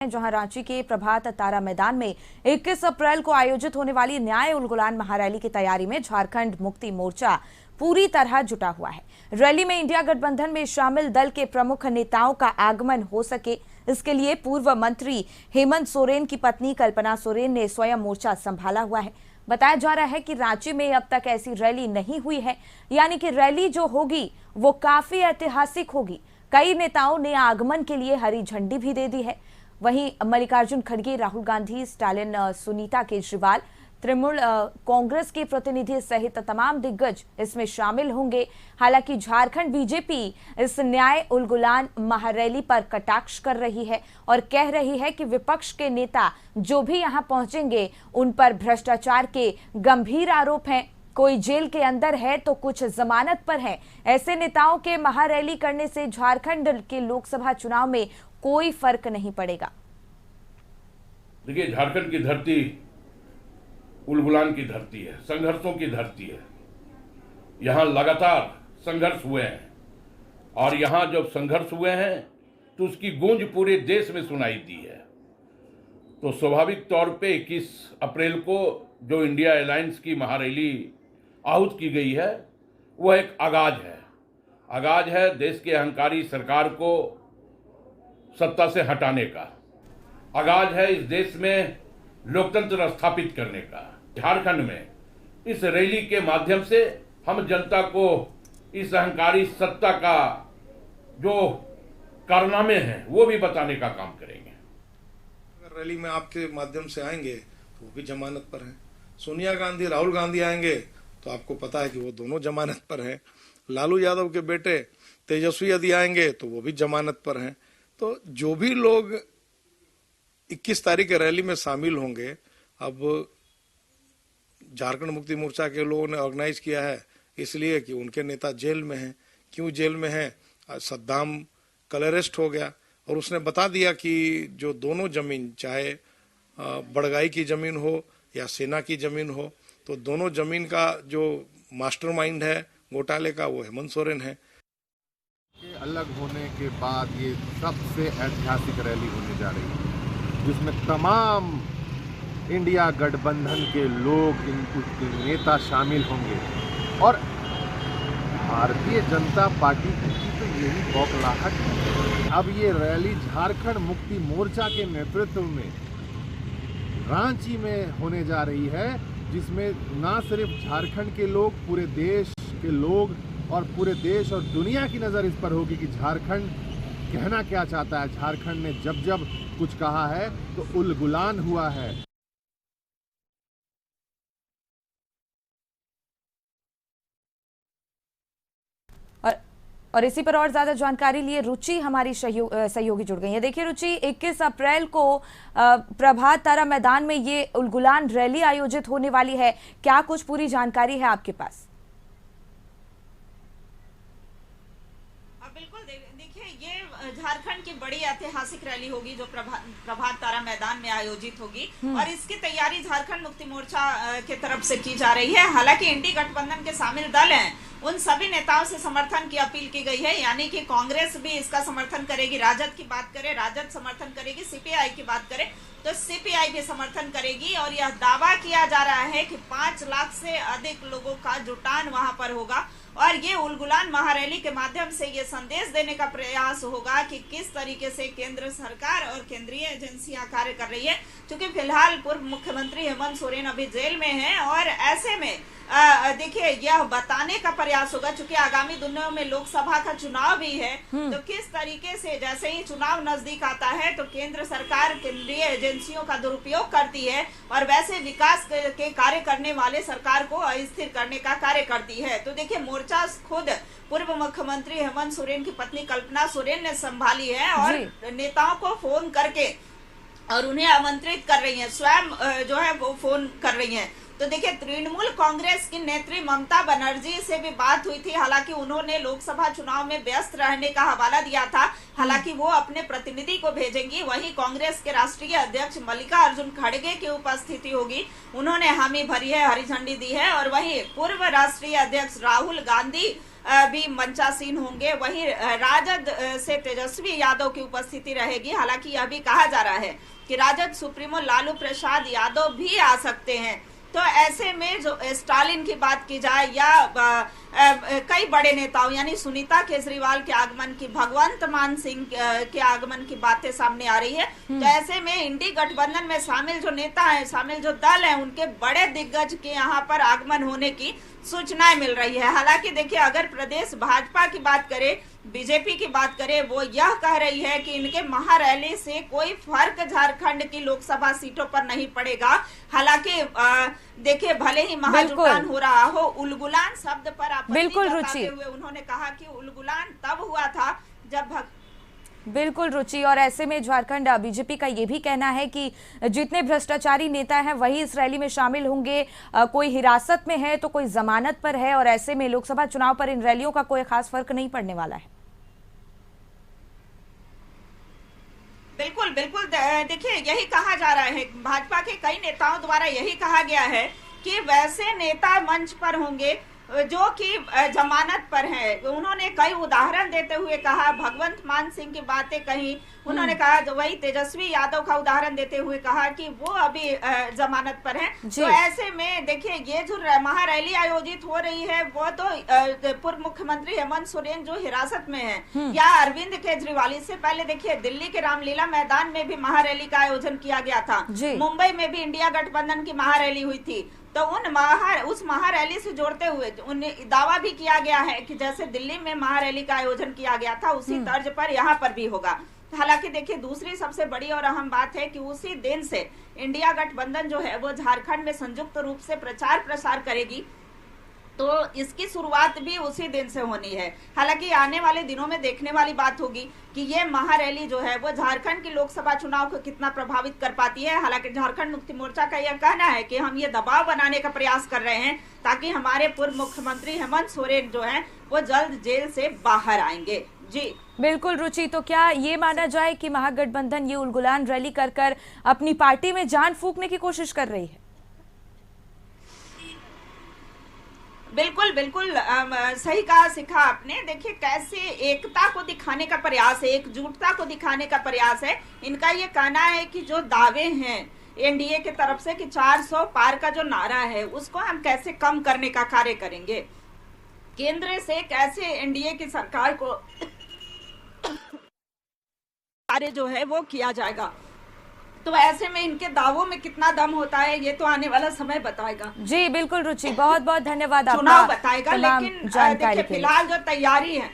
जहां रांची के प्रभात तारा मैदान में 21 अप्रैल को आयोजित होने वाली न्याय उलगुलान महारैली की तैयारी में झारखंड मुक्ति मोर्चा पूरी तरह जुटा हुआ है। रैली में इंडिया गठबंधन में शामिल दल के प्रमुख नेताओं का आगमन हो सके, इसके लिए पूर्व मंत्री हेमंत सोरेन की पत्नी कल्पना सोरेन ने स्वयं मोर्चा संभाला हुआ है। बताया जा रहा है कि रांची में अब तक ऐसी रैली नहीं हुई है, यानी कि रैली जो होगी वो काफी ऐतिहासिक होगी। कई नेताओं ने आगमन के लिए हरी झंडी भी दे दी है। वहीं मल्लिकार्जुन खड़गे, राहुल गांधी, स्टालिन, सुनीता केजरीवाल, तृणमूल कांग्रेस के प्रतिनिधि सहित तमाम दिग्गज इसमें शामिल होंगे। हालांकि झारखंड बीजेपी इस न्याय उलगुलान महारैली पर कटाक्ष कर रही है और कह रही है कि विपक्ष के नेता जो भी यहां पहुंचेंगे उन पर भ्रष्टाचार के गंभीर आरोप हैं। कोई जेल के अंदर है तो कुछ जमानत पर है। ऐसे नेताओं के महारैली करने से झारखंड के लोकसभा चुनाव में कोई फर्क नहीं पड़ेगा। देखिए, झारखंड की धरती उलगुलान की धरती है, संघर्षों की धरती है। यहां लगातार संघर्ष हुए हैं और यहां जब संघर्ष हुए हैं तो उसकी गूंज पूरे देश में सुनाई दी है। तो स्वाभाविक तौर पे 21 अप्रैल को जो इंडिया अलायंस की महारैली आहूत की गई है वह एक आगाज है देश के अहंकारी सरकार को सत्ता से हटाने का। आगाज है इस देश में लोकतंत्र स्थापित करने का। झारखंड में इस रैली के माध्यम से हम जनता को इस अहंकारी सत्ता का जो कारनामे हैं वो भी बताने का काम करेंगे। अगर रैली में आपके माध्यम से आएंगे तो वो भी जमानत पर हैं। सोनिया गांधी, राहुल गांधी आएंगे तो आपको पता है कि वो दोनों जमानत पर हैं। लालू यादव के बेटे तेजस्वी यदि आएंगे तो वो भी जमानत पर हैं। तो जो भी लोग 21 तारीख के रैली में शामिल होंगे, अब झारखंड मुक्ति मोर्चा के लोगों ने ऑर्गेनाइज किया है इसलिए कि उनके नेता जेल में हैं। क्यों जेल में हैं? सद्दाम कल अरेस्ट हो गया और उसने बता दिया कि जो दोनों जमीन, चाहे बड़गाई की जमीन हो या सेना की जमीन हो, तो दोनों जमीन का जो मास्टरमाइंड है घोटाले का वो हेमंत सोरेन है। अलग होने के बाद ये सबसे ऐतिहासिक रैली होने जा रही है जिसमें तमाम इंडिया गठबंधन के लोग, इनके नेता शामिल होंगे और भारतीय जनता पार्टी की तो यही बौखलाहट है। अब ये रैली झारखंड मुक्ति मोर्चा के नेतृत्व में रांची में होने जा रही है, जिसमें ना सिर्फ झारखंड के लोग, पूरे देश के लोग और पूरे देश और दुनिया की नज़र इस पर होगी कि झारखंड कहना क्या चाहता है। झारखंड ने जब जब कुछ कहा है तो उलगुलान हुआ है। और इसी पर और ज्यादा जानकारी लिए रुचि हमारी सहयोगी जुड़ गई है। देखिए रुचि, 21 अप्रैल को प्रभात तारा मैदान में ये उलगुलान रैली आयोजित होने वाली है, क्या कुछ पूरी जानकारी है आपके पास? बिल्कुल, देखिए ये झारखंड की बड़ी ऐतिहासिक रैली होगी जो प्रभात तारा मैदान में आयोजित होगी और इसकी तैयारी झारखंड मुक्ति मोर्चा के तरफ से की जा रही है। हालांकि इंडी गठबंधन के शामिल दल हैं, उन सभी नेताओं से समर्थन की अपील की गई है, यानी कि कांग्रेस भी इसका समर्थन करेगी। राजद की बात करें, राजद समर्थन करेगी। सीपीआई की बात करें तो सीपीआई भी समर्थन करेगी और यह दावा किया जा रहा है कि 5 लाख से अधिक लोगों का जुटान वहां पर होगा और ये उलगुलान महारैली के माध्यम से ये संदेश देने का प्रयास होगा कि किस तरीके से केंद्र सरकार और केंद्रीय एजेंसियां कार्य कर रही है। क्योंकि फिलहाल पूर्व मुख्यमंत्री हेमंत सोरेन अभी जेल में हैं और ऐसे में देखिए यह बताने का प्रयास होगा, क्योंकि आगामी दिनों में लोकसभा का चुनाव भी है, तो किस तरीके से जैसे ही चुनाव नजदीक आता है तो केंद्र सरकार केंद्रीय एजेंसियों का दुरुपयोग करती है और वैसे विकास के कार्य करने वाले सरकार को अस्थिर करने का कार्य करती है। तो देखिए मोर्चा खुद पूर्व मुख्यमंत्री हेमंत सोरेन की पत्नी कल्पना सोरेन ने संभाली है और नेताओं को फोन करके और उन्हें आमंत्रित कर रही हैं, स्वयं जो है वो फोन कर रही हैं। तो देखिए, तृणमूल कांग्रेस की नेत्री ममता बनर्जी से भी बात हुई थी। हालांकि उन्होंने लोकसभा चुनाव में व्यस्त रहने का हवाला दिया था। हालांकि वो अपने प्रतिनिधि को भेजेंगी। वहीं कांग्रेस के राष्ट्रीय अध्यक्ष मल्लिकार्जुन खड़गे की उपस्थिति होगी, उन्होंने हामी भरी है, हरी झंडी दी है। और वहीं पूर्व राष्ट्रीय अध्यक्ष राहुल गांधी भी मंचासीन होंगे। वहीं राजद से तेजस्वी यादव की उपस्थिति रहेगी। हालांकि यह भी कहा जा रहा है कि राजद सुप्रीमो लालू प्रसाद यादव भी आ सकते हैं। तो ऐसे में जो स्टालिन की बात की जाए या कई बड़े नेताओं यानी सुनीता केजरीवाल के आगमन की, भगवंत मान सिंह के आगमन की बातें सामने आ रही है। तो ऐसे में इंडी गठबंधन में शामिल जो नेता हैं, शामिल जो दल हैं, उनके बड़े दिग्गज के यहाँ पर आगमन होने की सूचनाएं मिल रही है। हालांकि देखिए, अगर प्रदेश भाजपा की बात करें, बीजेपी की बात करें, वो यह कह रही है कि इनके महारैली से कोई फर्क झारखंड की लोकसभा सीटों पर नहीं पड़ेगा। हालांकि देखिए, भले ही महाजुटान हो रहा हो, उलगुलान शब्द पर आपत्ति जताते हुए उन्होंने कहा कि उलगुलान तब हुआ था जब बिल्कुल रुचि। और ऐसे में झारखंड बीजेपी का ये भी कहना है कि जितने भ्रष्टाचारी नेता हैं वही इस रैली में शामिल होंगे। कोई हिरासत में है तो कोई जमानत पर है, और ऐसे में लोकसभा चुनाव पर इन रैलियों का कोई खास फर्क नहीं पड़ने वाला है। बिल्कुल बिल्कुल, देखिए, यही कहा जा रहा है। भाजपा के कई नेताओं द्वारा यही कहा गया है कि वैसे नेता मंच पर होंगे जो कि जमानत पर है। उन्होंने कई उदाहरण देते हुए कहा, भगवंत मान सिंह की बातें कही, उन्होंने कहा, जो वही तेजस्वी यादव का उदाहरण देते हुए कहा कि वो अभी जमानत पर हैं। तो ऐसे में देखिए, ये जो महारैली आयोजित हो रही है वो तो पूर्व मुख्यमंत्री हेमंत सोरेन जो हिरासत में है, या अरविंद केजरीवाल। इससे पहले देखिए, दिल्ली के रामलीला मैदान में भी महारैली का आयोजन किया गया था। मुंबई में भी इंडिया गठबंधन की महारैली हुई थी। तो उस महारैली से जोड़ते हुए दावा भी किया गया है कि जैसे दिल्ली में महारैली का आयोजन किया गया था, उसी तर्ज पर यहाँ पर भी होगा। हालांकि देखिए, दूसरी सबसे बड़ी और अहम बात है कि उसी दिन से इंडिया गठबंधन जो है वो झारखंड में संयुक्त रूप से प्रचार प्रसार करेगी। तो इसकी शुरुआत भी उसी दिन से होनी है। हालांकि आने वाले दिनों में देखने वाली बात होगी कि ये महारैली जो है वो झारखंड की लोकसभा चुनाव को कितना प्रभावित कर पाती है। हालांकि झारखंड मुक्ति मोर्चा का यह कहना है कि हम ये दबाव बनाने का प्रयास कर रहे हैं ताकि हमारे पूर्व मुख्यमंत्री हेमंत सोरेन जो है वो जल्द जेल से बाहर आएंगे। जी बिल्कुल रुचि। तो क्या ये माना जाए कि महागठबंधन ये उलगुलान रैली कर अपनी पार्टी में जान फूंकने की कोशिश कर रही है? बिल्कुल बिल्कुल, सही कहा सिखा आपने। देखिए, कैसे एकता को दिखाने का प्रयास है, एकजुटता को दिखाने का प्रयास है। इनका ये कहना है कि जो दावे हैं एनडीए की तरफ से कि 400 पार का जो नारा है उसको हम कैसे कम करने का कार्य करेंगे, केंद्र से कैसे एनडीए की सरकार को कार्य जो है वो किया जाएगा। तो ऐसे में इनके दावों में कितना दम होता है ये तो आने वाला समय बताएगा। जी बिल्कुल रुचि, बहुत बहुत धन्यवाद। चुनाव बताएगा, लेकिन देखिए, फिलहाल जो तैयारी है